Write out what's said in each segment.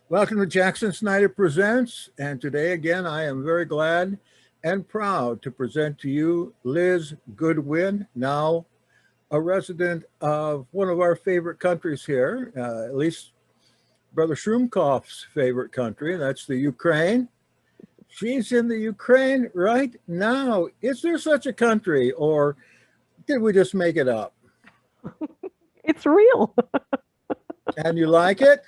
Welcome to Jackson Snyder Presents, and today again I am very glad and proud to present to you Lis Goodwin, now a resident of one of our favorite countries here, at least Brother Schruumkoff's favorite country, that's the Ukraine. She's in the Ukraine right now. Is there such a country, or did we just make it up? It's real. And you like it?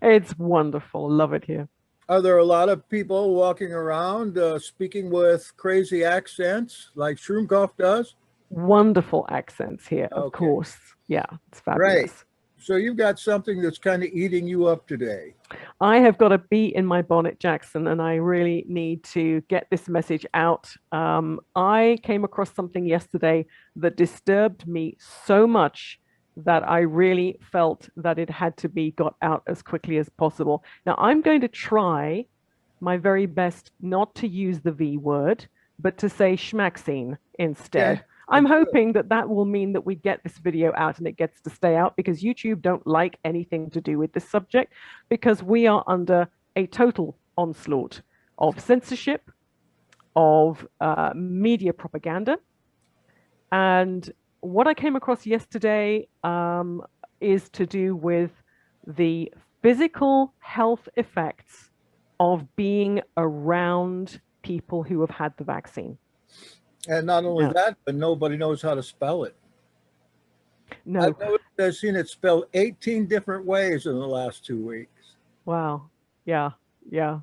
It's wonderful. Love it here. Are there a lot of people walking around speaking with crazy accents like Schruumkoff does? Wonderful accents here, of Okay, course. Yeah, it's great. fabulous. So you've got something that's kind of eating you up today. I have got a bee in my bonnet, Jackson, and I really need to get this message out. I came across something yesterday that disturbed me so much that I really felt that it had to be got out as quickly as possible. Now, I'm going to try my very best not to use the V word, but to say schmaccine instead. Okay, I'm hoping that that will mean that we get this video out and it gets to stay out, because YouTube don't like anything to do with this subject, because we are under a total onslaught of censorship, of media propaganda. And what I came across yesterday is to do with the physical health effects of being around people who have had the vaccine. and not only Now, that, but nobody knows how to spell it. no, I've seen it spelled 18 different ways in the last 2 weeks. wow, yeah, yeah.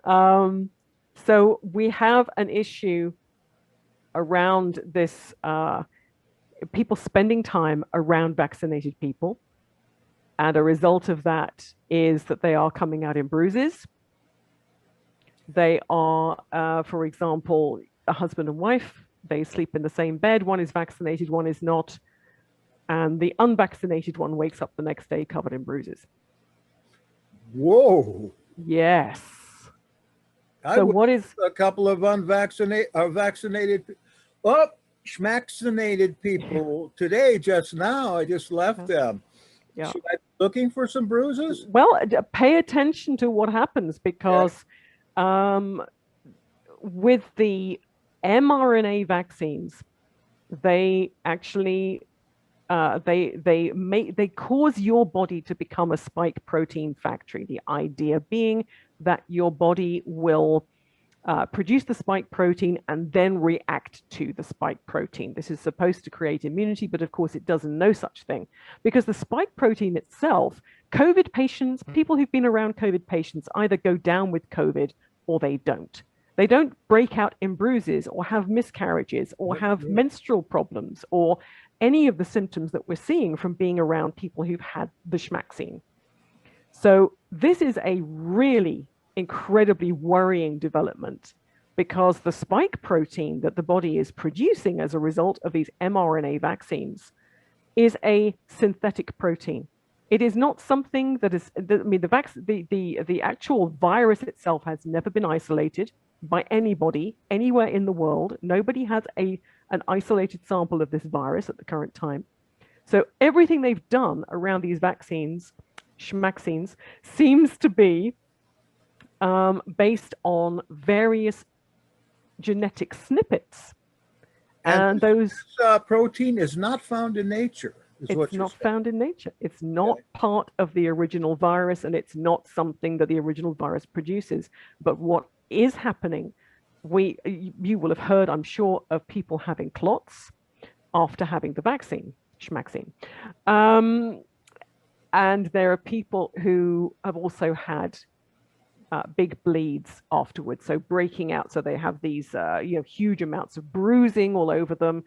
Um, so we have an issue around this, people spending time around vaccinated people. And a result of that is that they are coming out in bruises. They are, for example, a husband and wife. They sleep in the same bed. One is vaccinated, one is not. And the unvaccinated one wakes up the next day covered in bruises. Whoa! Yes. I So would what is, a couple of unvaccinated or vaccinated, oh, schmaccinated people today. Just now, I just left them. yeah. Should I be looking for some bruises? Well, pay attention to what happens, Okay. because with the mRNA vaccines, they actually they cause your body to become a spike protein factory. The idea being that your body will produce the spike protein and then react to the spike protein. This is supposed to create immunity, but of course it doesn't know such thing, because the spike protein itself, COVID patients, people who've been around COVID patients, either go down with COVID or they don't. They don't break out in bruises or have miscarriages or have menstrual problems or any of the symptoms that we're seeing from being around people who've had the schmaccine. So this is a really incredibly worrying development, because the spike protein that the body is producing as a result of these mRNA vaccines is a synthetic protein. It is not something that is, I mean, the actual virus itself has never been isolated by anybody anywhere in the world. Nobody has an isolated sample of this virus at the current time. So everything they've done around these vaccines, schmaccines, seems to be based on various genetic snippets. And those, protein is not found in nature, is what it's you're not saying. found in nature. It's not part of the original virus, and it's not something that the original virus produces. But what is happening, you will have heard, I'm sure, of people having clots after having the vaccine, schmaccine. And there are people who have also had big bleeds afterwards, so breaking out. So they have these huge amounts of bruising all over them.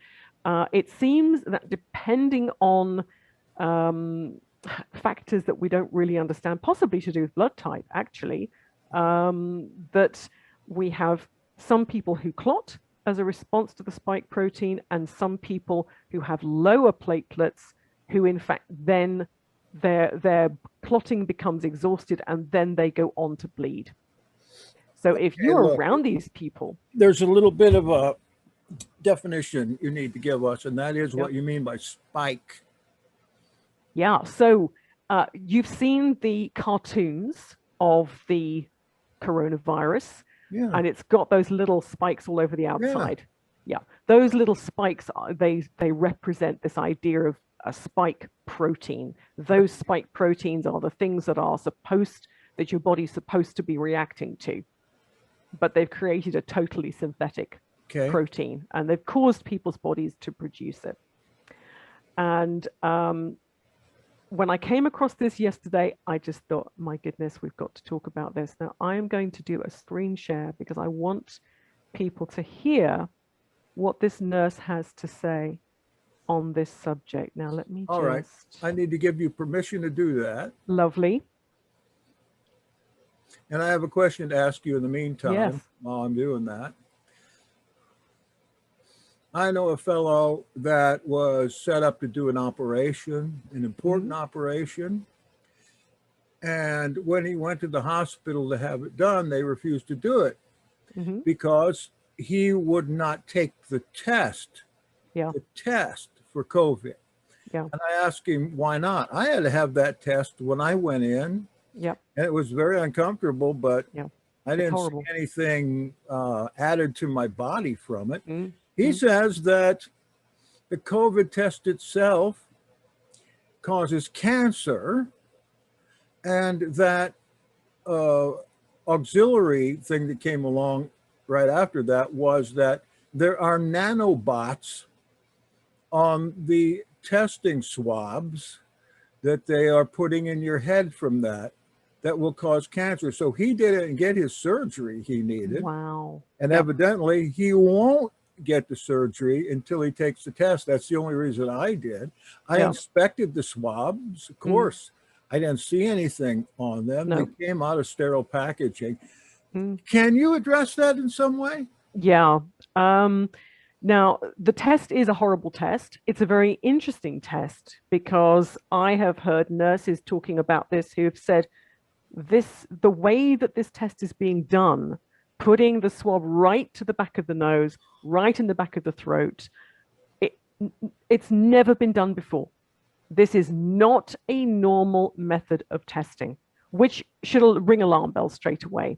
It seems that depending on factors that we don't really understand, possibly to do with blood type, actually, that we have some people who clot as a response to the spike protein, and some people who have lower platelets, who in fact then their clotting becomes exhausted and then they go on to bleed. So if you're look, around these people, there's a little bit of a definition you need to give us, and that is Yep. what you mean by spike. yeah. So you've seen the cartoons of the coronavirus, Yeah. and it's got those little spikes all over the outside. Yeah, those little spikes, they represent this idea of a spike protein. Those spike proteins are the things that your body's supposed to be reacting to, but they've created a totally synthetic protein, and they've caused people's bodies to produce it. And when I came across this yesterday, I just thought, my goodness, we've got to talk about this. Now, I am going to do a screen share because I want people to hear what this nurse has to say on this subject. Now, let me All right. I need to give you permission to do that. Lovely. And I have a question to ask you in the meantime while I'm doing that. I know a fellow that was set up to do an operation, an important operation. And when he went to the hospital to have it done, they refused to do it because he would not take the test, for COVID. And I asked him, why not? I had to have that test when I went in. And it was very uncomfortable, but I didn't see anything added to my body from it. He says that the COVID test itself causes cancer, and that auxiliary thing that came along right after that was that there are nanobots on the testing swabs that they are putting in your head from that will cause cancer. So he didn't get his surgery he needed. Wow. And evidently he won't get the surgery until he takes the test. That's the only reason I did. I inspected the swabs, of course. I didn't see anything on them. They came out of sterile packaging. Can you address that in some way? Yeah. Now, the test is a horrible test. It's a very interesting test because I have heard nurses talking about this who have said the way that this test is being done, putting the swab right to the back of the nose, right in the back of the throat, it's never been done before. This is not a normal method of testing, which should ring alarm bells straight away.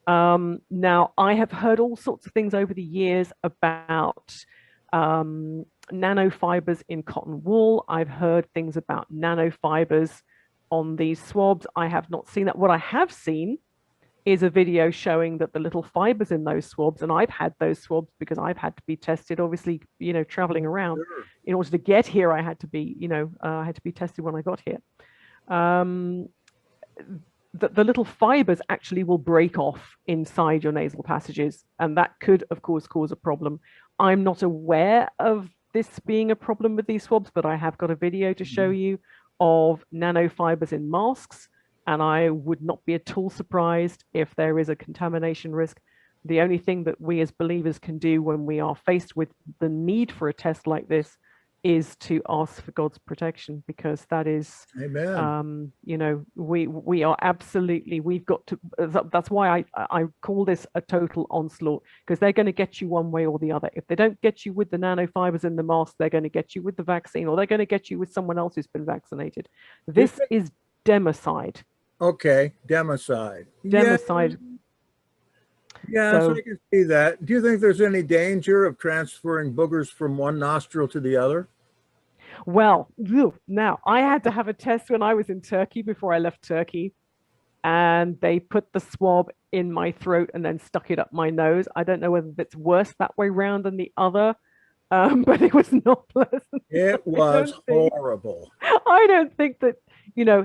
Now, I have heard all sorts of things over the years about nanofibers in cotton wool. I've heard things about nanofibers on these swabs. I have not seen that. What I have seen is a video showing that the little fibers in those swabs, and I've had those swabs because I've had to be tested, obviously, traveling around. In order to get here, I had to be, I had to be tested when I got here. The little fibers actually will break off inside your nasal passages, and that could, of course, cause a problem. I'm not aware of this being a problem with these swabs, but I have got a video to show you of nanofibers in masks, and I would not be at all surprised if there is a contamination risk. The only thing that we as believers can do when we are faced with the need for a test like this is to ask for God's protection, because that is, Amen. we are absolutely, we've got to, that's why I call this a total onslaught, because they're going to get you one way or the other. If they don't get you with the nanofibers in the mask, they're going to get you with the vaccine, or they're going to get you with someone else who's been vaccinated. This is democide. Okay, democide. Democide. Yeah, so I can see that. Do you think there's any danger of transferring boogers from one nostril to the other? Well, now I had to have a test when I was in Turkey before I left Turkey, and they put the swab in my throat and then stuck it up my nose. I don't know whether it's worse that way round than the other, but it was not pleasant. It was horrible. I don't think that,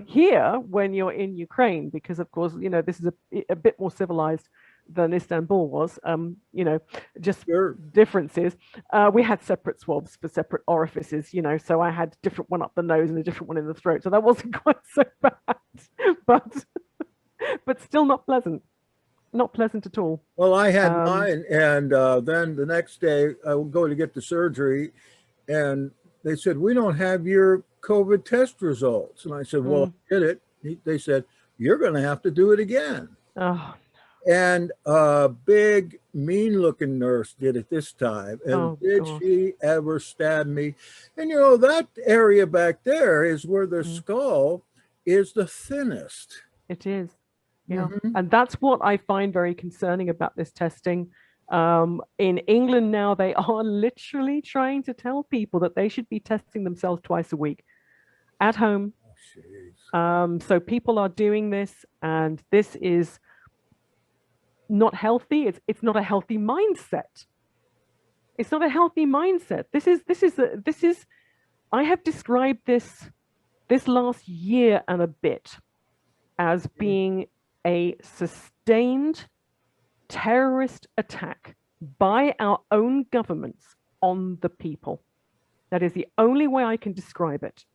here when you're in Ukraine, because of course, this is a bit more civilized than Istanbul was, just differences. We had separate swabs for separate orifices, so I had a different one up the nose and a different one in the throat. So that wasn't quite so bad, but still not pleasant. Not pleasant at all. Well, I had mine, and then the next day I would go to get the surgery, and they said, we don't have your COVID test results. And I said, well, I did it. They said, you're going to have to do it again. Oh. And a big, mean-looking nurse did it this time. And did she ever stab me? And, that area back there is where the skull is the thinnest. It is. Yeah. Mhm. And that's what I find very concerning about this testing. In England now, they are literally trying to tell people that they should be testing themselves twice a week at home. Oh, jeez. So people are doing this, and this is not healthy. It's not a healthy mindset. It's not a healthy mindset. This is I have described this last year and a bit as being a sustained terrorist attack by our own governments on the people. That is the only way I can describe it,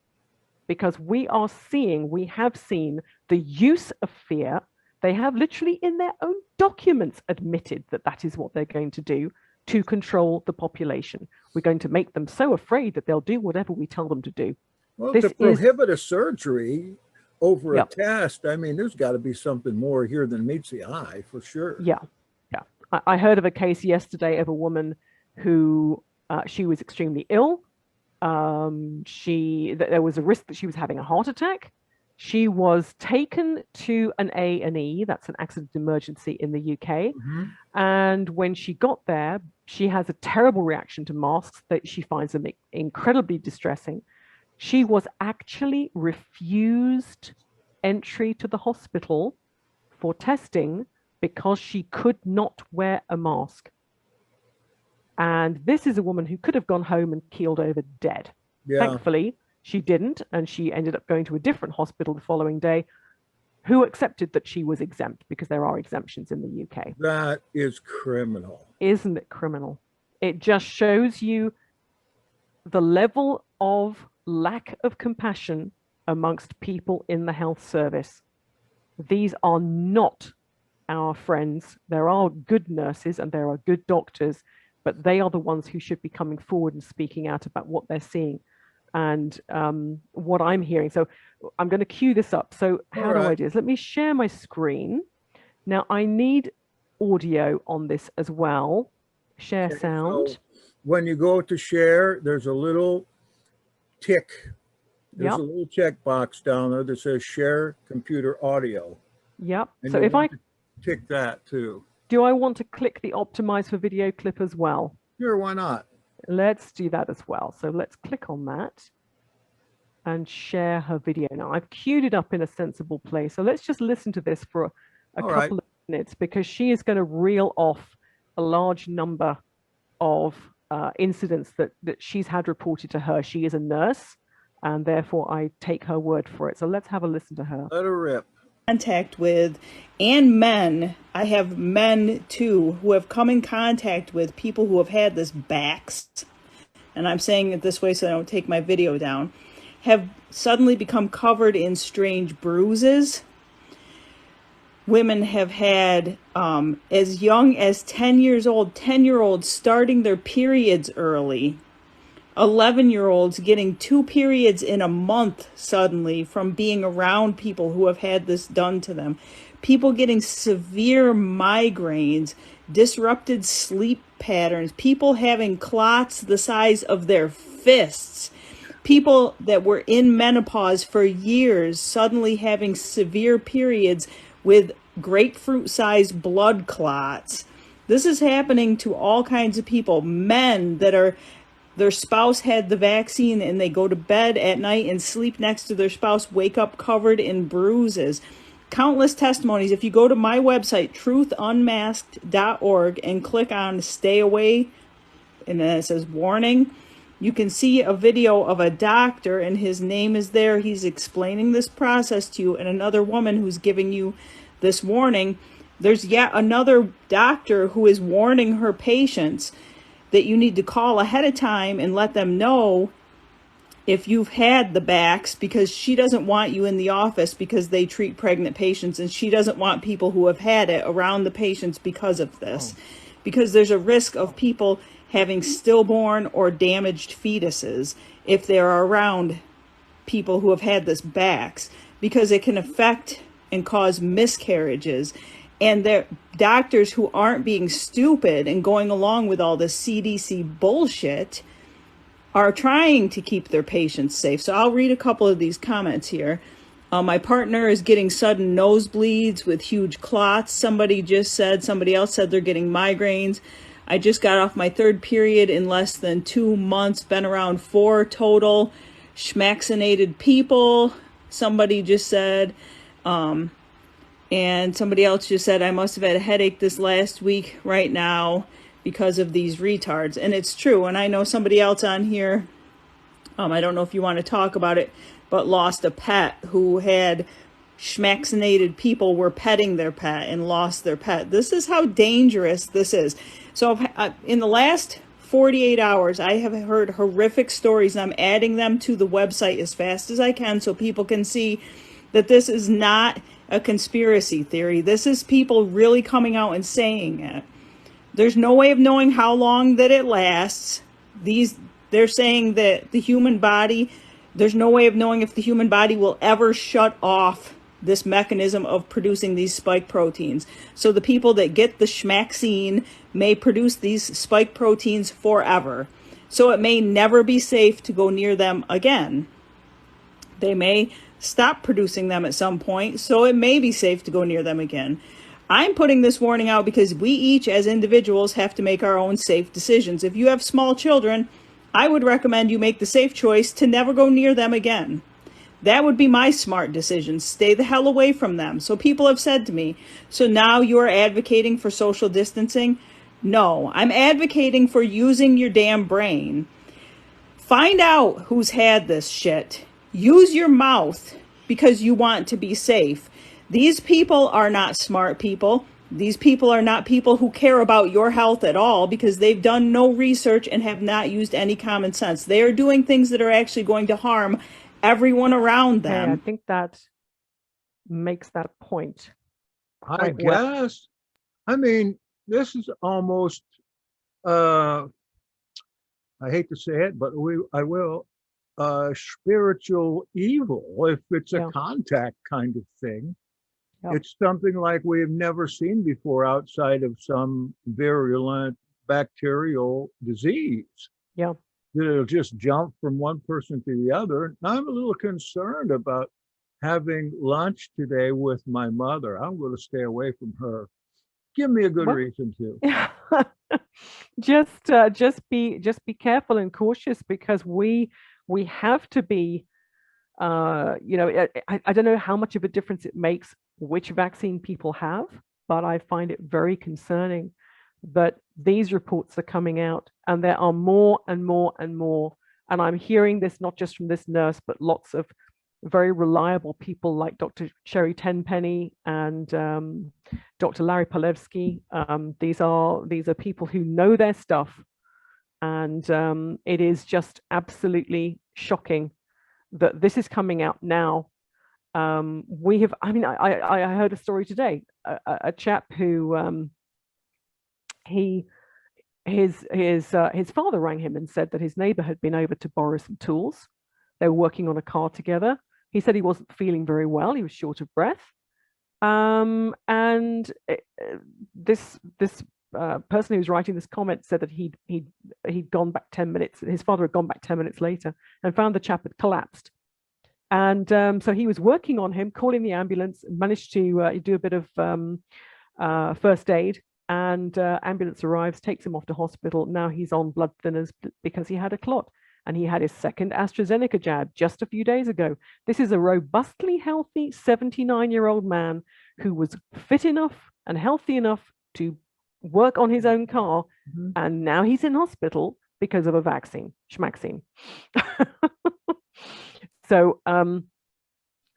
because we have seen the use of fear. They have literally in their own documents admitted that that is what they're going to do to control the population. We're going to make them so afraid that they'll do whatever we tell them to do. Well, This to prohibit a surgery over Yep. a test, I mean, there's got to be something more here than meets the eye, for sure. Yeah. I heard of a case yesterday of a woman who she was extremely ill. There was a risk that she was having a heart attack. She was taken to an A&E, that's an accident emergency in the UK. Mhm. And when she got there, she has a terrible reaction to masks that she finds them incredibly distressing. She was actually refused entry to the hospital for testing because she could not wear a mask. And this is a woman who could have gone home and keeled over dead. Yeah. Thankfully, she didn't, and she ended up going to a different hospital the following day, who accepted that she was exempt, because there are exemptions in the UK. That is criminal. Isn't it criminal? It just shows you the level of lack of compassion amongst people in the health service. These are not our friends. There are good nurses and there are good doctors, but they are the ones who should be coming forward and speaking out about what they're seeing and what I'm hearing. So I'm going to cue this up. So how do I do this? Let me share my screen. Now I need audio on this as well. Share Okay, sound. so when you go to share, there's a little tick. There's Yep. a little checkbox down there that says share computer audio. Yep. And So you if I want to tick that too. do, I want to click the optimize for video clip as well. Sure, why not? Let's do that as well. So let's click on that and share her video. Now I've queued it up in a sensible place. So let's just listen to this for a couple of minutes, because she is going to reel off a large number of incidents that she's had reported to her. She is a nurse, and therefore I take her word for it. So let's have a listen to her. Let her rip. Contact with, and men, I have men too, who have come in contact with people who have had this backs, and I'm saying it this way so I don't take my video down, have suddenly become covered in strange bruises. Women have had as young as 10 years old, 10-year-olds starting their periods early, 11-year-olds getting 2 periods in a month suddenly from being around people who have had this done to them, people getting severe migraines, disrupted sleep patterns, people having clots the size of their fists, people that were in menopause for years suddenly having severe periods with grapefruit-sized blood clots. This is happening to all kinds of people. Men that are, their spouse had the vaccine and they go to bed at night and sleep next to their spouse, wake up covered in bruises. Countless testimonies. If you go to my website, truthunmasked.org, and click on Stay Away, and then it says Warning, you can see a video of a doctor, and his name is there. He's explaining this process to you, and another woman who's giving you this warning. There's yet another doctor who is warning her patients that you need to call ahead of time and let them know if you've had the backs, because she doesn't want you in the office because they treat pregnant patients, and she doesn't want people who have had it around the patients because of this. Because there's a risk of people having stillborn or damaged fetuses if they're around people who have had this backs, because it can affect and cause miscarriages. And there doctors who aren't being stupid and going along with all this CDC bullshit are trying to keep their patients safe. So I'll read a couple of these comments here. My partner is getting sudden nosebleeds with huge clots. Somebody else said they're getting migraines. I just got off my third period in less than 2 months, been around 4 total. Schmaccinated people, somebody just said. And somebody else just said, I must have had a headache this last week right now because of these retards. And it's true. And I know somebody else on here, I don't know if you want to talk about it, but lost a pet who had schmaccinated people were petting their pet and lost their pet. This is how dangerous this is. So in the last 48 hours, I have heard horrific stories, and I'm adding them to the website as fast as I can so people can see that this is not a conspiracy theory. This is people really coming out and saying it. There's no way of knowing how long that it lasts. They're saying that the human body, there's no way of knowing if the human body will ever shut off this mechanism of producing these spike proteins. So the people that get the schmaccine may produce these spike proteins forever. So it may never be safe to go near them again. They may stop producing them at some point, so it may be safe to go near them again. I'm putting this warning out because we each as individuals have to make our own safe decisions. If you have small children, I would recommend you make the safe choice to never go near them again. That would be my smart decision. Stay the hell away from them. So people have said to me, so now you're advocating for social distancing? No, I'm advocating for using your damn brain. Find out who's had this shit. Use your mouth because you want to be safe. These people are not smart people. These people are not people who care about your health at all because they've done no research and have not used any common sense. They are doing things that are actually going to harm everyone around them. I think that makes that point. I guess. I mean, this is almost, I hate to say it, but I will, spiritual evil, if it's a contact kind of thing. Yep. It's something like we have never seen before outside of some virulent bacterial disease. Yeah. It'll just jump from one person to the other. I'm a little concerned about having lunch today with my mother. I'm going to stay away from her. Give me a good reason to. just be careful and cautious because we have to be. I don't know how much of a difference it makes which vaccine people have, but I find it very concerning that these reports are coming out and there are more and more and more. And I'm hearing this not just from this nurse, but lots of very reliable people like Dr. Sherry Tenpenny and Dr. Larry Palevsky. These are people who know their stuff. And it is just absolutely shocking that this is coming out now. I heard a story today, a chap who his father rang him and said that his neighbor had been over to borrow some tools. They were working on a car together. He said he wasn't feeling very well. He was short of breath. This person who was writing this comment said that he'd gone back 10 minutes. His father had gone back 10 minutes later and found the chap had collapsed. And so he was working on him, calling the ambulance, managed to do a bit of first aid, and ambulance arrives, takes him off to hospital. Now he's on blood thinners because he had a clot, and he had his second AstraZeneca jab just a few days ago. This is a robustly healthy 79-year-old man who was fit enough and healthy enough to work on his own car, and now he's in hospital because of a vaccine, schmaccine. So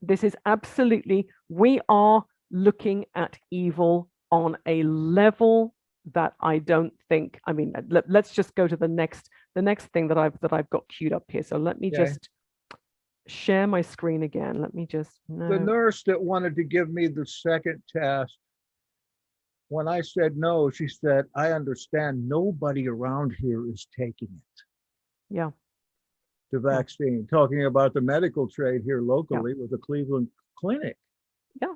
this is absolutely, we are looking at evil on a level that I don't think, I mean, let's just go to the next thing that I've got queued up here. So let me just share my screen again. Let me just, The nurse that wanted to give me the second test, when I said no, she said, I understand nobody around here is taking it. Yeah. The vaccine, talking about the medical trade here locally with the Cleveland Clinic. Yeah,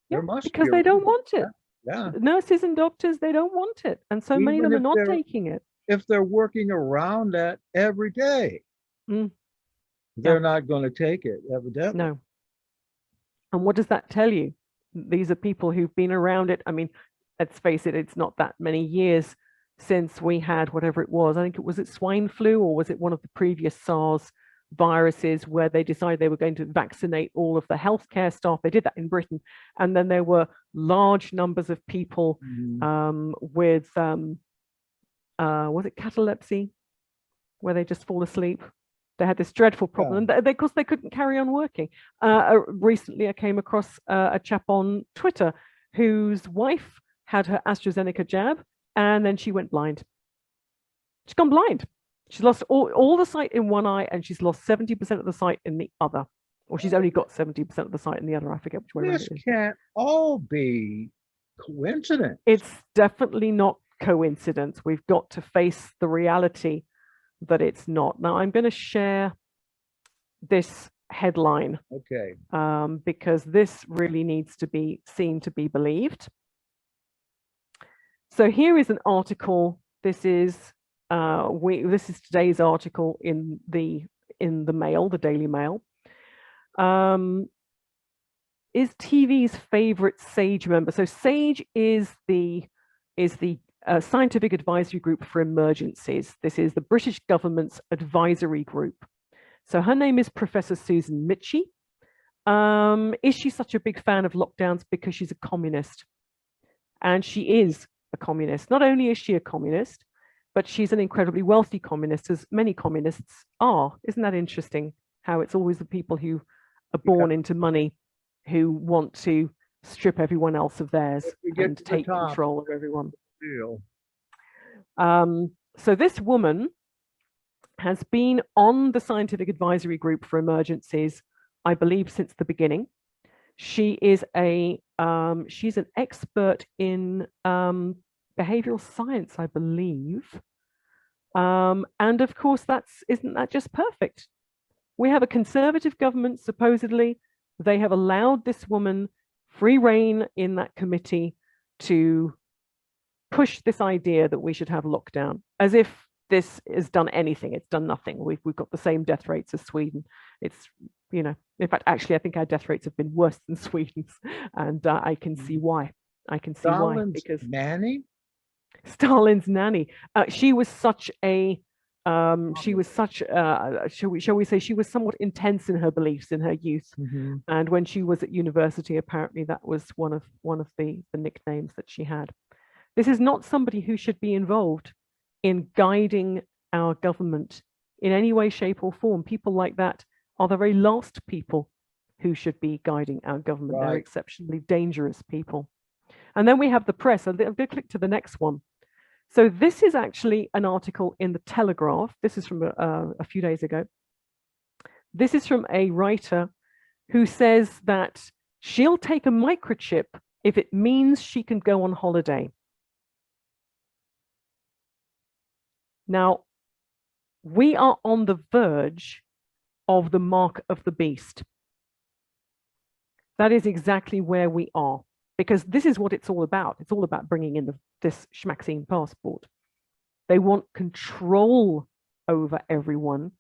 because they don't want it. Yeah. Nurses and doctors, they don't want it. And so many of them are not taking it. If they're working around that every day, they're not going to take it, evidently. No. And what does that tell you? These are people who've been around it. I mean, let's face it, it's not that many years since we had whatever it was. I think it was it swine flu, or was it one of the previous SARS viruses where they decided they were going to vaccinate all of the healthcare staff. They did that in Britain. And then there were large numbers of people with, was it catalepsy, where they just fall asleep? They had this dreadful problem, and of course they couldn't carry on working. Recently, I came across a chap on Twitter whose wife had her AstraZeneca jab, and then she went blind. She's gone blind. She's lost all the sight in one eye, and she's lost 70% of the sight in the other. Or she's only got 70% of the sight in the other. I forget which way. This can't all be coincidence. It's definitely not coincidence. We've got to face the reality that it's not. Now, I'm going to share this headline. Okay. Because this really needs to be seen to be believed. So here is an article. This is today's article in the Mail, the Daily Mail. Is TV's favorite SAGE member? So SAGE is the Scientific Advisory Group for Emergencies. This is the British government's advisory group. So her name is Professor Susan Michie. Is she such a big fan of lockdowns because she's a communist? And she is a communist. Not only is she a communist, but she's an incredibly wealthy communist, as many communists are. Isn't that interesting? How it's always the people who are born into money who want to strip everyone else of theirs and take control of everyone. So this woman has been on the Scientific Advisory Group for Emergencies, I believe, since the beginning. She is she's an expert in behavioral science, I believe. And of course, isn't that just perfect? We have a conservative government, supposedly. They have allowed this woman free rein in that committee to push this idea that we should have lockdown, as if this has done anything. It's done nothing. We've got the same death rates as Sweden. It's, you know, in fact, actually, I think our death rates have been worse than Sweden's, and I can see why. I can see why. Because nanny? Stalin's nanny. She was such a shall we say, she was somewhat intense in her beliefs in her youth. And when she was at university, apparently that was one of the nicknames that she had. This is not somebody who should be involved in guiding our government in any way, shape, or form. People like that are the very last people who should be guiding our government. Right. They're exceptionally dangerous people. And then we have the press. I'm going to click to the next one. So this is actually an article in the Telegraph. This is from a few days ago. This is from a writer who says that she'll take a microchip if it means she can go on holiday. Now, we are on the verge of the mark of the beast. That is exactly where we are, because this is what it's all about. It's all about bringing in this Schmaccinated passport. They want control over everyone,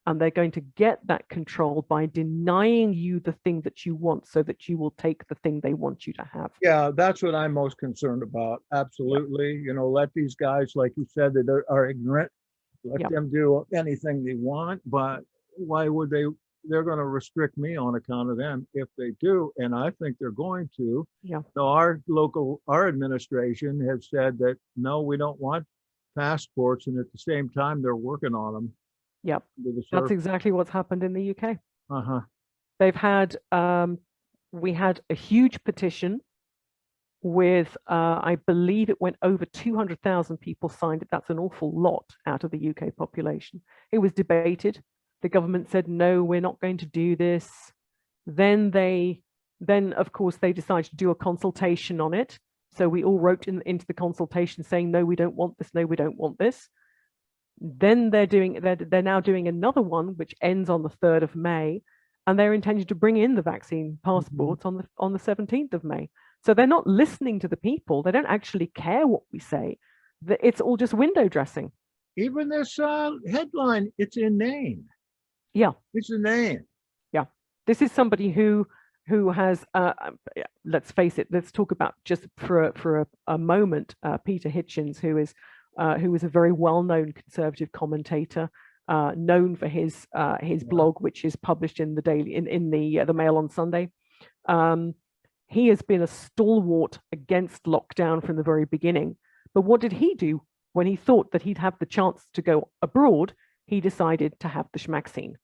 and they're going to get that control by denying you the thing that you want so that you will take the thing they want you to have. Yeah, that's what I'm most concerned about. Absolutely. You know, let these guys, like you said, that are ignorant, let them do anything they want, but why would they? They're going to restrict me on account of them if they do, and I think they're going to. Yeah. So our administration has said that no, we don't want passports, and at the same time they're working on them. Yep, that's exactly what's happened in the UK. They've had we had a huge petition with I believe it went over 200,000 people signed it. That's an awful lot out of the UK population. It was debated. The government said, no, we're not going to do this. Then of course, they decided to do a consultation on it. So we all wrote into the consultation saying, no, we don't want this. No, we don't want this. Then they're now doing another one, which ends on the 3rd of May. And they're intending to bring in the vaccine passports on the 17th of May. So they're not listening to the people. They don't actually care what we say. It's all just window dressing. Even this headline, it's inane. Yeah. It's inane. Yeah. This is somebody who who has, let's face it, let's talk about just for a moment, Peter Hitchens, who is a very well-known conservative commentator, known for his blog, which is published in the daily in the Mail on Sunday. He has been a stalwart against lockdown from the very beginning. But what did he do when he thought that he'd have the chance to go abroad? He decided to have the schmaccine.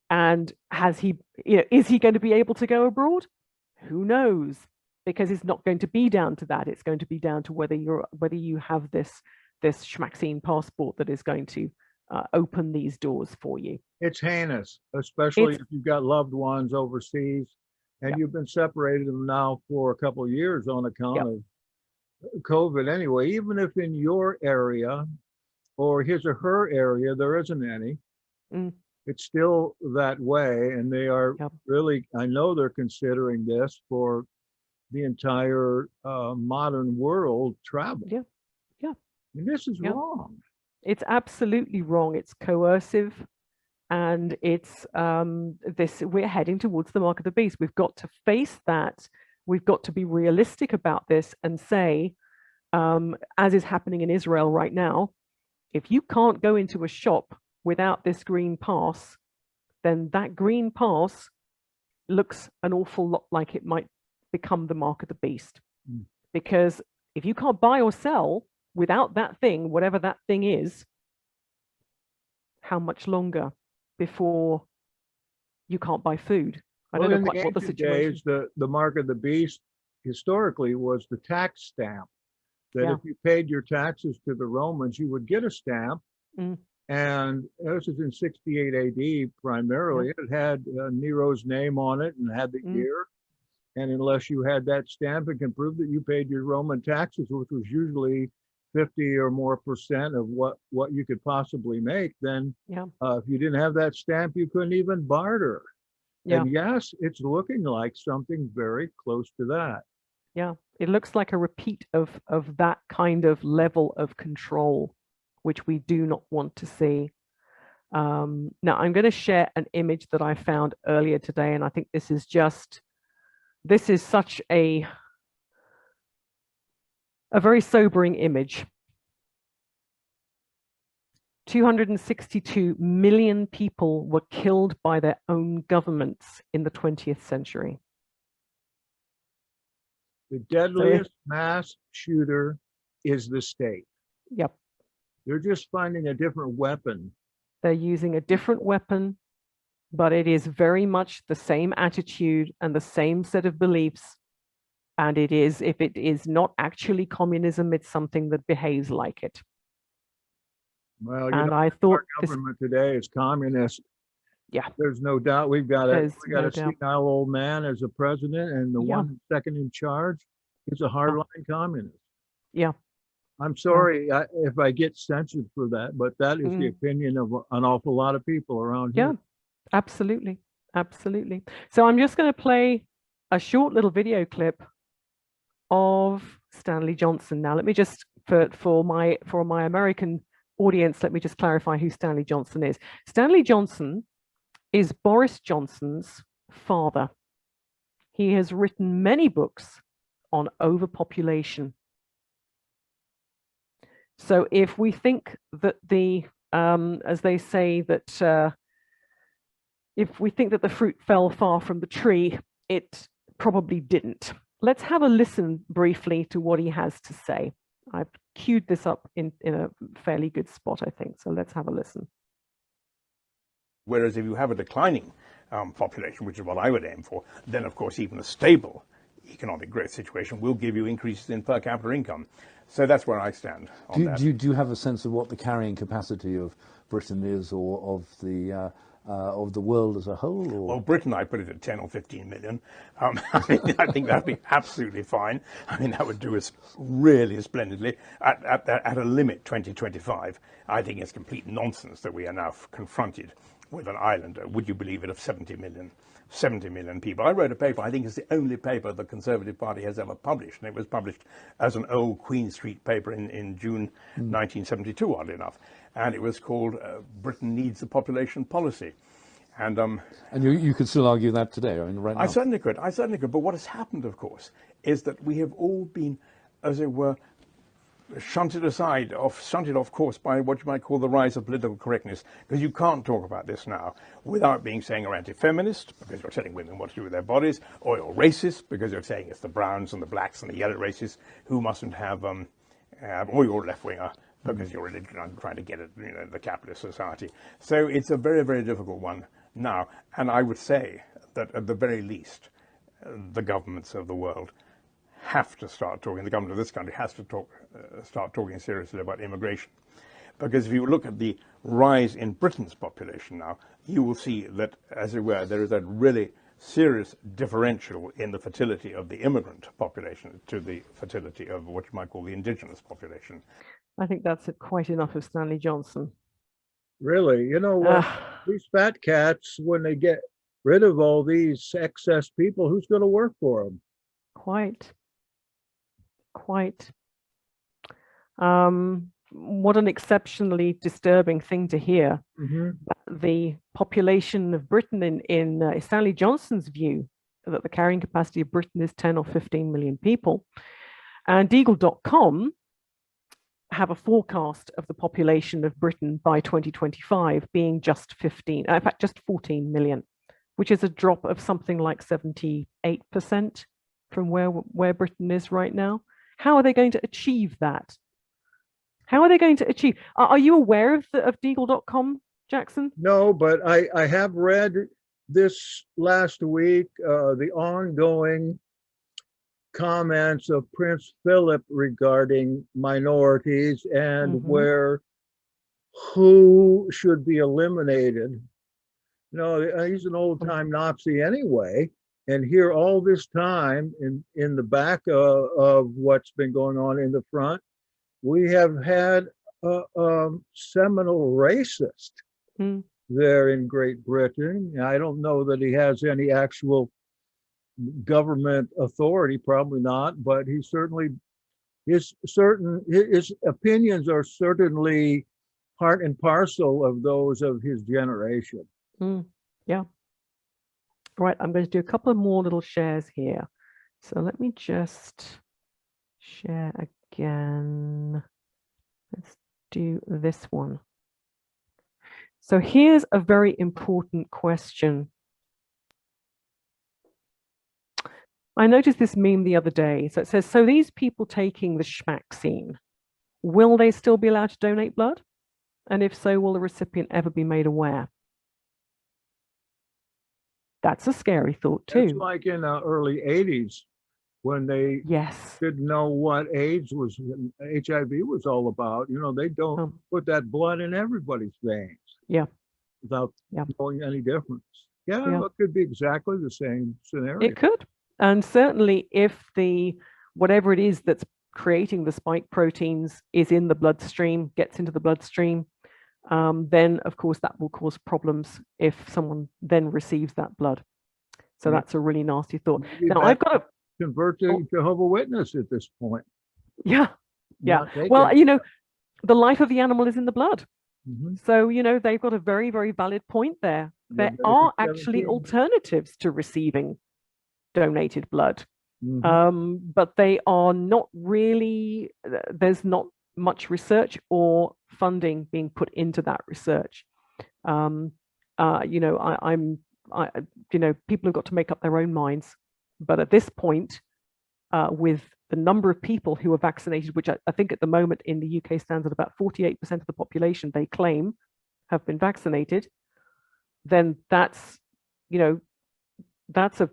And has he, is he going to be able to go abroad? Who knows? Because it's not going to be down to that. It's going to be down to whether you have this schmaccine passport that is going to open these doors for you. It's heinous, especially if you've got loved ones overseas and you've been separated them now for a couple of years on account of COVID anyway. Even if in your area or his or her area there isn't any, it's still that way. And they are really, I know they're considering this for the entire modern world travel. And this is wrong. It's absolutely wrong. It's coercive, and it's we're heading towards the mark of the beast. We've got to face that. We've got to be realistic about this and say, as is happening in Israel right now, if you can't go into a shop without this green pass, then that green pass looks an awful lot like it might become the mark of the beast. Because if you can't buy or sell without that thing, whatever that thing is, how much longer before you can't buy food? I don't know quite what the situation is. The mark of the beast historically was the tax stamp. That if you paid your taxes to the Romans, you would get a stamp. And this is in 68 AD primarily. It had Nero's name on it and had the year. And unless you had that stamp, it can prove that you paid your Roman taxes, which was usually 50 or more % of what you could possibly make. Then if you didn't have that stamp, you couldn't even barter. And yes, it's looking like something very close to that. It looks like a repeat of that kind of level of control, which we do not want to see. Now, I'm going to share an image that I found earlier today, and I think this is such a very sobering image. 262 million people were killed by their own governments in the 20th century. The deadliest mass shooter is the state. They're just finding a different weapon. They're using a different weapon, but it is very much the same attitude and the same set of beliefs. And it is, if it is not actually communism, it's something that behaves like it. Well, I thought our government today is communist. There's no doubt we got a senile old man as a president, and the one second in charge is a hardline communist. I'm sorry if I get censored for that, but that is the opinion of an awful lot of people around here. Absolutely. So I'm just going to play a short little video clip of Stanley Johnson. Now, let me just, for my American audience, let me just clarify who Stanley Johnson is. Stanley Johnson is Boris Johnson's father. He has written many books on overpopulation. So if we think that as they say, that if we think that the fruit fell far from the tree, it probably didn't. Let's have a listen briefly to what he has to say. I've queued this up in a fairly good spot, I think. So let's have a listen. Whereas if you have a declining population, which is what I would aim for, then of course even a stable economic growth situation will give you increases in per capita income. So that's where I stand on that. Do you have a sense of what the carrying capacity of Britain is, or of the world as a whole? Or? Well, Britain, I put it at 10 or 15 million. I think that'd be absolutely fine. I mean, that would do us really splendidly. At a limit, 2025, I think it's complete nonsense that we are now confronted with an island, would you believe it, of 70 million people. I wrote a paper, I think it's the only paper the Conservative Party has ever published, and it was published as an old Queen Street paper in June 1972, oddly enough, and it was called Britain Needs a Population Policy. And you could still argue that today, I mean, right now. I certainly could. But what has happened, of course, is that we have all been, as it were, shunted off course by what you might call the rise of political correctness, because you can't talk about this now without being saying you're anti-feminist because you're telling women what to do with their bodies, or you're racist because you're saying it's the browns and the blacks and the yellow races who mustn't have, or you're a left-winger because you're really trying to get at the capitalist society. So it's a very, very difficult one now, and I would say that at the very least, the governments of the world have to start talking. The government of this country has to start talking seriously about immigration, because if you look at the rise in Britain's population now, you will see that, as it were, there is a really serious differential in the fertility of the immigrant population to the fertility of what you might call the indigenous population. I think that's quite enough of Stanley Johnson. Really, you know what? These fat cats, when they get rid of all these excess people, who's going to work for them? Quite. What an exceptionally disturbing thing to hear. Mm-hmm. The population of Britain, in Stanley Johnson's view, that the carrying capacity of Britain is 10 or 15 million people. And Deagle.com have a forecast of the population of Britain by 2025 being just 14 million, which is a drop of something like 78% from where Britain is right now. How are they going to achieve that? How are they going to achieve? Are you aware of Deagle.com, Jackson? No, but I have read this last week the ongoing comments of Prince Philip regarding minorities and who should be eliminated. No, he's an old-time Nazi anyway. And here all this time in the back of what's been going on in the front, we have had a seminal racist there in Great Britain. I don't know that he has any actual government authority, probably not, but he certainly, his opinions are certainly part and parcel of those of his generation. Yeah. Right, I'm going to do a couple of more little shares here. So let me just share again. Let's do this one. So here's a very important question. I noticed this meme the other day. So it says, so these people taking the schmaccine, will they still be allowed to donate blood? And if so, will the recipient ever be made aware? That's a scary thought too. It's like in the early 80s when they didn't know what AIDS was, HIV was all about. They don't put that blood in everybody's veins. Yeah. Without knowing any difference. Yeah, it could be exactly the same scenario. It could. And certainly if whatever it is that's creating the spike proteins is in the bloodstream, gets into the bloodstream, then of course that will cause problems if someone then receives that blood. So that's a really nasty thought. Now I've got to convert to Jehovah's Witness at this point. Yeah. Well, the life of the animal is in the blood. So, they've got a very, very valid point there. There are actually alternatives to receiving donated blood, but they are not really, there's not much research or funding being put into that research. People have got to make up their own minds, but at this point, with the number of people who are vaccinated, which I think at the moment in the UK stands at about 48% of the population they claim have been vaccinated, then that's a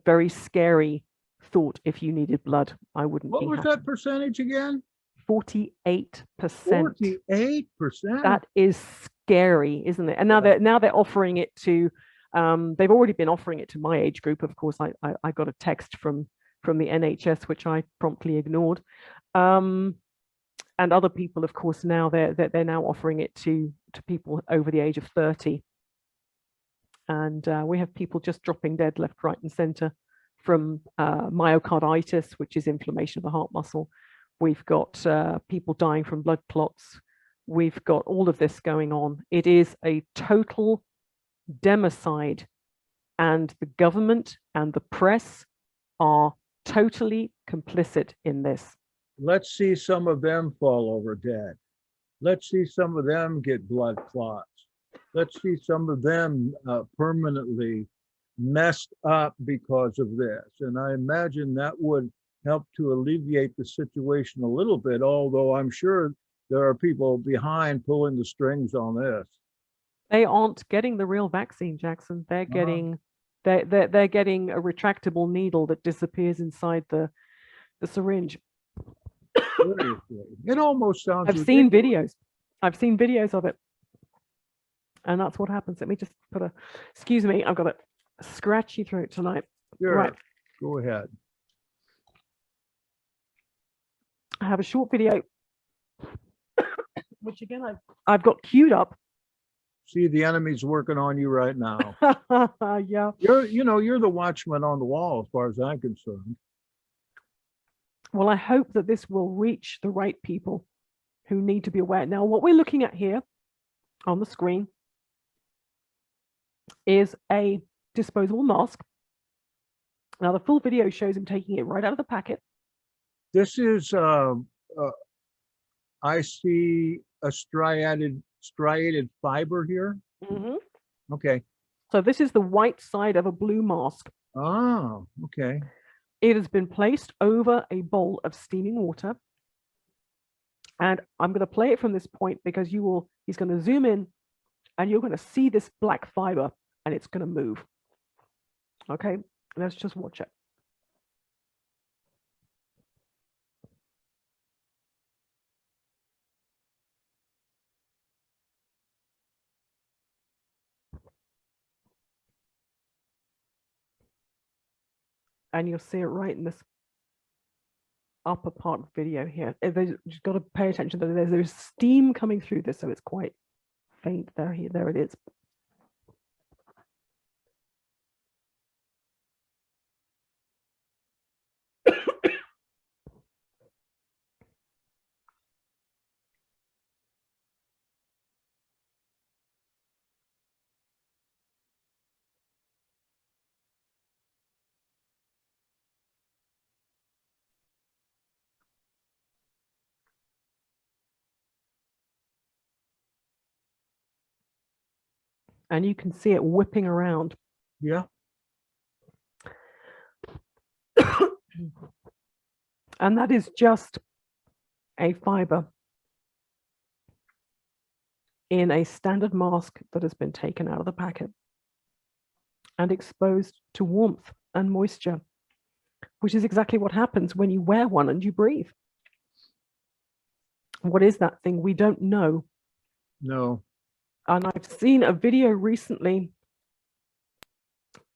very scary thought. If you needed blood, I wouldn't. What was that percentage again? 48%. 48%. That is scary, isn't it? And now they're offering it to. They've already been offering it to my age group. Of course, I got a text from the NHS, which I promptly ignored, and other people, of course, now they're now offering it to people over the age of 30. And we have people just dropping dead left, right, and center from myocarditis, which is inflammation of the heart muscle. We've got people dying from blood clots. We've got all of this going on. It is a total democide And the government and the press are totally complicit in this. Let's see some of them fall over dead. Let's see some of them get blood clots. Let's see some of them permanently messed up because of this. And I imagine that would help to alleviate the situation a little bit, although I'm sure there are people behind pulling the strings on this. They aren't getting the real vaccine, Jackson. They're getting they're getting a retractable needle that disappears inside the syringe. Seriously. It almost sounds I've seen videos. I've seen videos of it. And that's what happens. Let me just put a, excuse me, I've got a scratchy throat tonight. Sure. Right. Go ahead. I have a short video, which again, I've got queued up. See, the enemy's working on you right now. Yeah. You're the watchman on the wall as far as I'm concerned. Well, I hope that this will reach the right people who need to be aware. Now, what we're looking at here on the screen is a disposable mask. Now, the full video shows him taking it right out of the packet. This is, I see a striated fiber here. Mm-hmm. Okay. So this is the white side of a blue mask. Oh, okay. It has been placed over a bowl of steaming water. And I'm going to play it from this point because he's going to zoom in and you're going to see this black fiber and it's going to move. Okay, let's just watch it. And you'll see it right in this upper part of the video here. You've got to pay attention that there's steam coming through this, so it's quite faint. There it is. And you can see it whipping around. Yeah. And that is just a fiber in a standard mask that has been taken out of the packet and exposed to warmth and moisture, which is exactly what happens when you wear one and you breathe. What is that thing? We don't know. No. And I've seen a video recently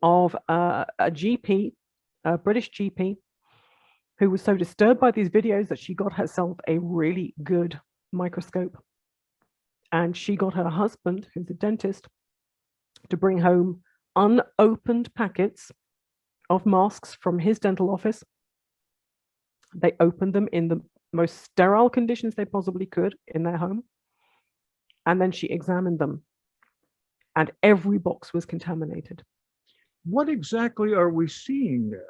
of a GP, a British GP, who was so disturbed by these videos that she got herself a really good microscope. And she got her husband, who's a dentist, to bring home unopened packets of masks from his dental office. They opened them in the most sterile conditions they possibly could in their home. And then she examined them. And every box was contaminated. What exactly are we seeing there?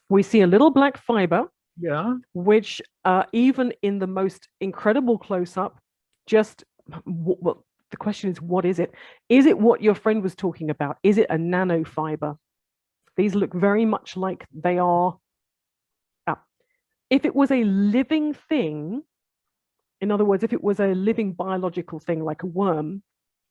We see a little black fiber, Yeah. which even in the most incredible close-up, just, well, the question is, what is it? Is it what your friend was talking about? Is it a nanofiber? These look very much like they are. If it was a living thing, in other words, if it was a living biological thing like a worm,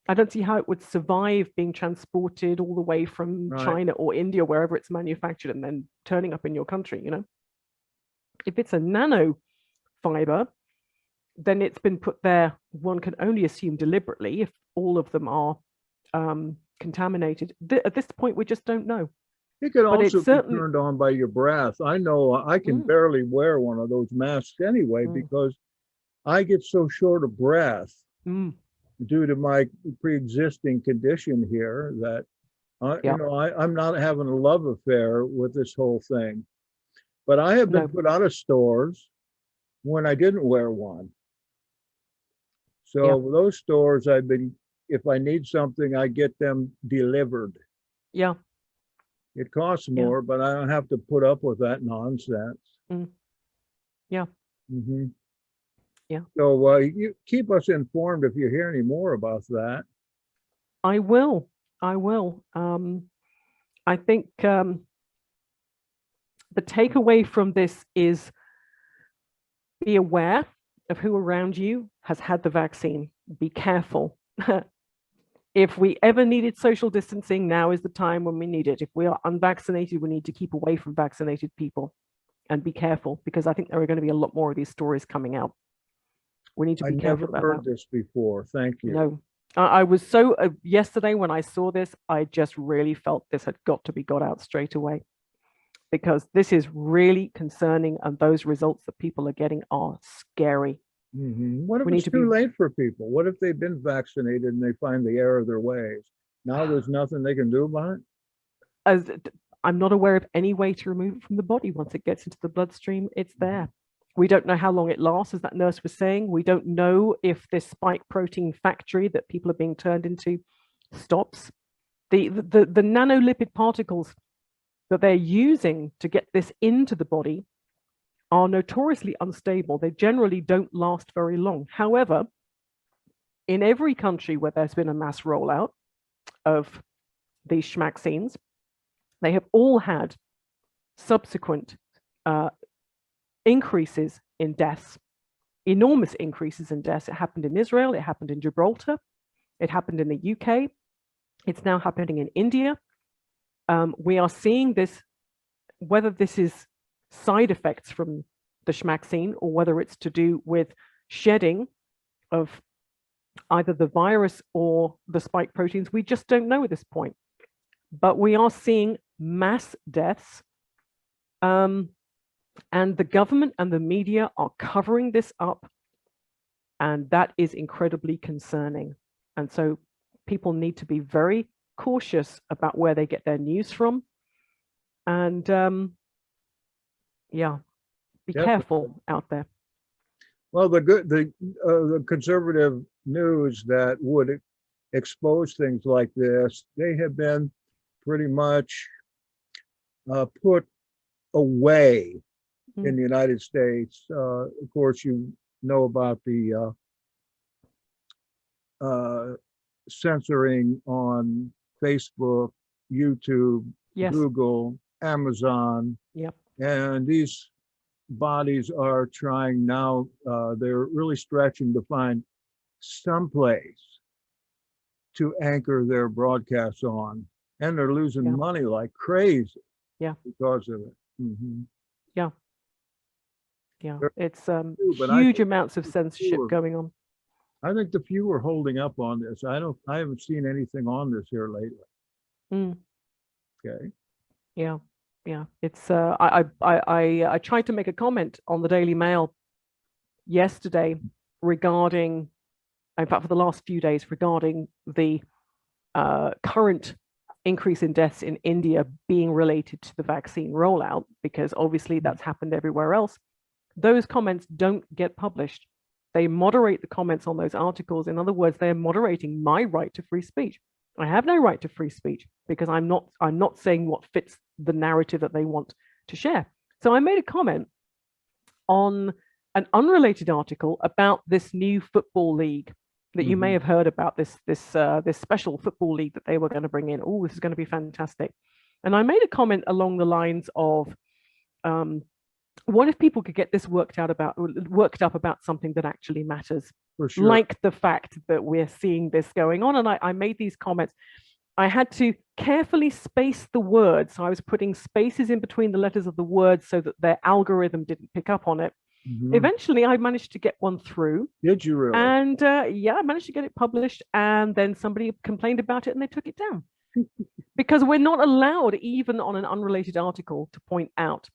I don't see how it would survive being transported all the way from China or India, wherever it's manufactured, and then turning up in your country, you know? If it's a nanofiber, then it's been put there, one can only assume deliberately, if all of them are contaminated. At this point, we just don't know. It could also be turned on by your breath. I know I can barely wear one of those masks anyway because I get so short of breath due to my pre-existing condition here that I'm not having a love affair with this whole thing. But I have been put out of stores when I didn't wear one. So those stores, if I need something, I get them delivered. Yeah. It costs Yeah. more, but I don't have to put up with that nonsense. Yeah. Mm-hmm. Yeah. So you keep us informed if you hear any more about that. I will. I will. I think the takeaway from this is be aware of who around you has had the vaccine. Be careful. If we ever needed social distancing, now is the time when we need it. If we are unvaccinated, we need to keep away from vaccinated people and be careful, because I think there are going to be a lot more of these stories coming out. We need to be careful about that. I never heard this before. Thank you. No, I was so yesterday when I saw this, I just really felt this had got to be got out straight away, because this is really concerning, and those results that people are getting are scary. What if it's too late for people? What if they've been vaccinated and they find the error of their ways? Now there's nothing they can do about it? I'm not aware of any way to remove it from the body. Once it gets into the bloodstream, it's there. We don't know how long it lasts, as that nurse was saying. We don't know if this spike protein factory that people are being turned into stops. The nanolipid particles that they're using to get this into the body are notoriously unstable. They generally don't last very long. However, in every country where there's been a mass rollout of these schmaccines, they have all had subsequent increases in deaths, enormous increases in deaths. It happened in Israel, it happened in Gibraltar, it happened in the UK, it's now happening in India. We are seeing this, whether this is side effects from the schmaccine or whether it's to do with shedding of either the virus or the spike proteins, we just don't know at this point. But we are seeing mass deaths, and the government and the media are covering this up, and that is incredibly concerning. And so people need to be very cautious about where they get their news from, and yeah, be careful out there. Well, the conservative news that would expose things like this, they have been pretty much put away in the United States. Of course, you know about the censoring on Facebook, YouTube, Google, Amazon. Yep. And these bodies are trying now, they're really stretching to find some place to anchor their broadcasts on. And they're losing money like crazy because of it. Yeah. It's huge amounts of censorship going on. I think the few are holding up on this. I haven't seen anything on this here lately. Okay. Yeah. It's I tried to make a comment on the Daily Mail yesterday regarding, in fact, for the last few days, regarding the current increase in deaths in India being related to the vaccine rollout, because obviously that's happened everywhere else. Those comments don't get published. They moderate the comments on those articles. In other words, they're moderating my right to free speech. I have no right to free speech because I'm not saying what fits the narrative that they want to share. So I made a comment on an unrelated article about this new football league that you may have heard about, this special football league that they were going to bring in. Oh, this is going to be fantastic. And I made a comment along the lines of, what if people could get this worked up about something that actually matters? For sure. Like the fact that we're seeing this going on. And I made these comments. I had to carefully space the words. So I was putting spaces in between the letters of the words so that their algorithm didn't pick up on it. Eventually, I managed to get one through. Did you really? And yeah, I managed to get it published. And then somebody complained about it and they took it down. Because we're not allowed, even on an unrelated article, to point out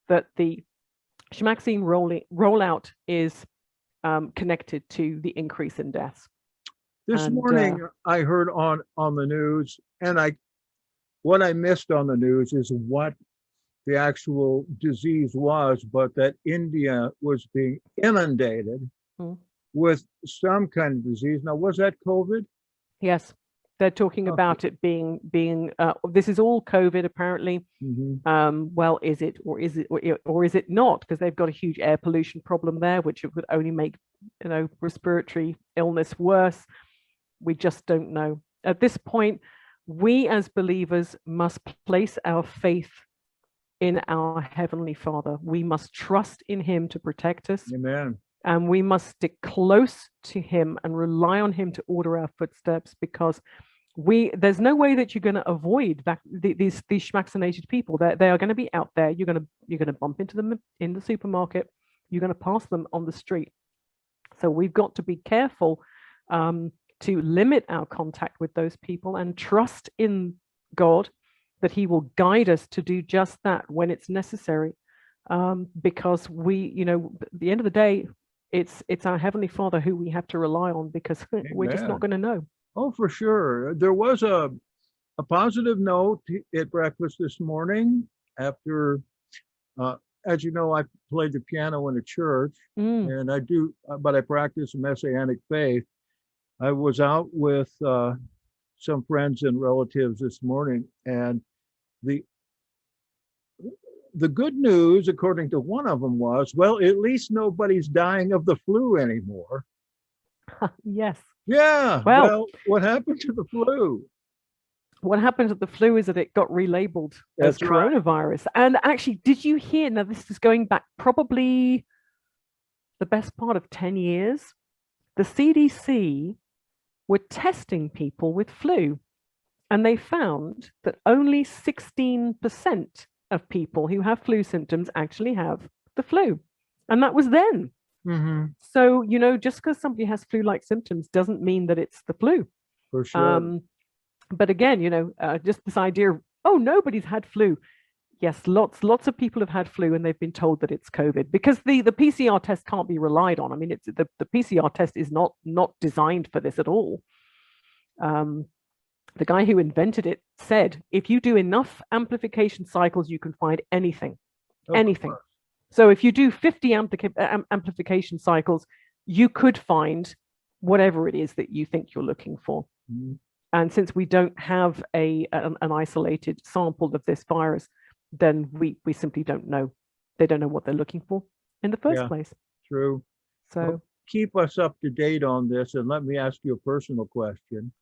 that the schmaccine rollout is connected to the increase in deaths. This morning, I heard on the news, and what I missed on the news is what the actual disease was, but that India was being inundated with some kind of disease. Now, was that COVID? Yes. They're talking about it being this is all COVID apparently. Well, is it or is it not? Because they've got a huge air pollution problem there, which would only make respiratory illness worse. We just don't know. At this point, we as believers must place our faith in our Heavenly Father. We must trust in Him to protect us. Amen. And we must stick close to Him and rely on Him to order our footsteps, because there's no way that you're going to avoid these schmaccinated people. They are going to be out there. You're going to bump into them in the supermarket. You're going to pass them on the street. So we've got to be careful to limit our contact with those people and trust in God that He will guide us to do just that when it's necessary. Because at the end of the day, it's our Heavenly Father who we have to rely on, because we're just not going to know. Oh, for sure. There was a positive note at breakfast this morning after, as you know, I played the piano in a church, and but I practice Messianic faith. I was out with some friends and relatives this morning, and the good news, according to one of them, was, well, at least nobody's dying of the flu anymore. Yes. Yeah. Well, what happened to the flu? What happened to the flu is that it got relabeled as coronavirus. Right. And actually, did you hear? Now, this is going back probably the best part of 10 years. The CDC were testing people with flu, and they found that only 16% of people who have flu symptoms actually have the flu. And that was then. So, just because somebody has flu-like symptoms doesn't mean that it's the flu. For sure. But again, just this idea of, oh, nobody's had flu. Yes, lots of people have had flu, and they've been told that it's COVID, because the PCR test can't be relied on. I mean, the PCR test is not designed for this at all. The guy who invented it said, if you do enough amplification cycles, you can find anything. Course. So if you do 50 amplification cycles, you could find whatever it is that you think you're looking for. And since we don't have an isolated sample of this virus, then we simply don't know. They don't know what they're looking for in the first place. True. So well, keep us up to date on this, and let me ask you a personal question.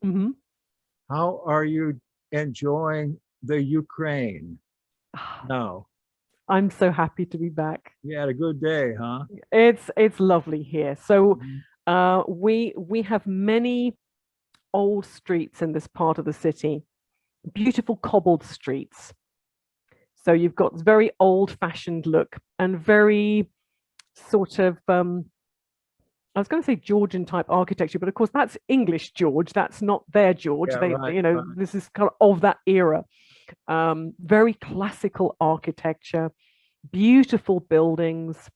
How are you enjoying the Ukraine now? I'm so happy to be back. You had a good day, huh? It's lovely here. So we have many old streets in this part of the city, beautiful cobbled streets. So you've got very old-fashioned look and very sort of I was going to say Georgian type architecture, but of course that's English George. That's not their George. Yeah, This is kind of that era. Very classical architecture, beautiful buildings,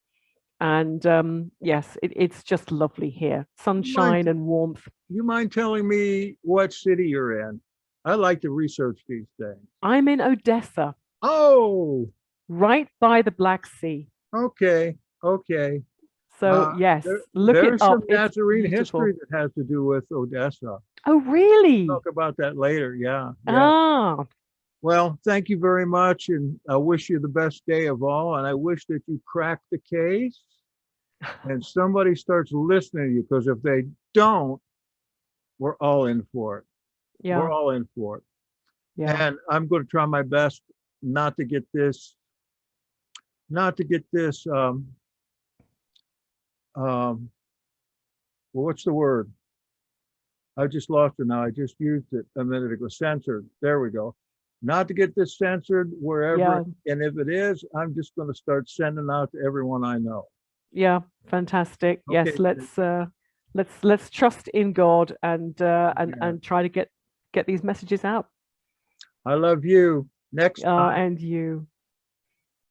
and yes, it's just lovely here. Sunshine and warmth. You mind telling me what city you're in? I like to research these things. I'm in Odessa. Oh, right by the Black Sea. Okay. So yes, look it up. There's some Nazarene history that has to do with Odessa. Oh, really? We'll talk about that later. Yeah. Ah. Well, thank you very much, and I wish you the best day of all. And I wish that you crack the case, and somebody starts listening to you, because if they don't, we're all in for it. Yeah. We're all in for it. Yeah. And I'm going to try my best not to get this. Well, what's the word? I just lost it now. I just used it a minute ago. Censored. There we go. Not to get this censored wherever. Yeah. And if it is, I'm just going to start sending out to everyone I know. Yeah, fantastic. Okay. Yes, let's trust in God and try to get these messages out. I love you. Next time. And you.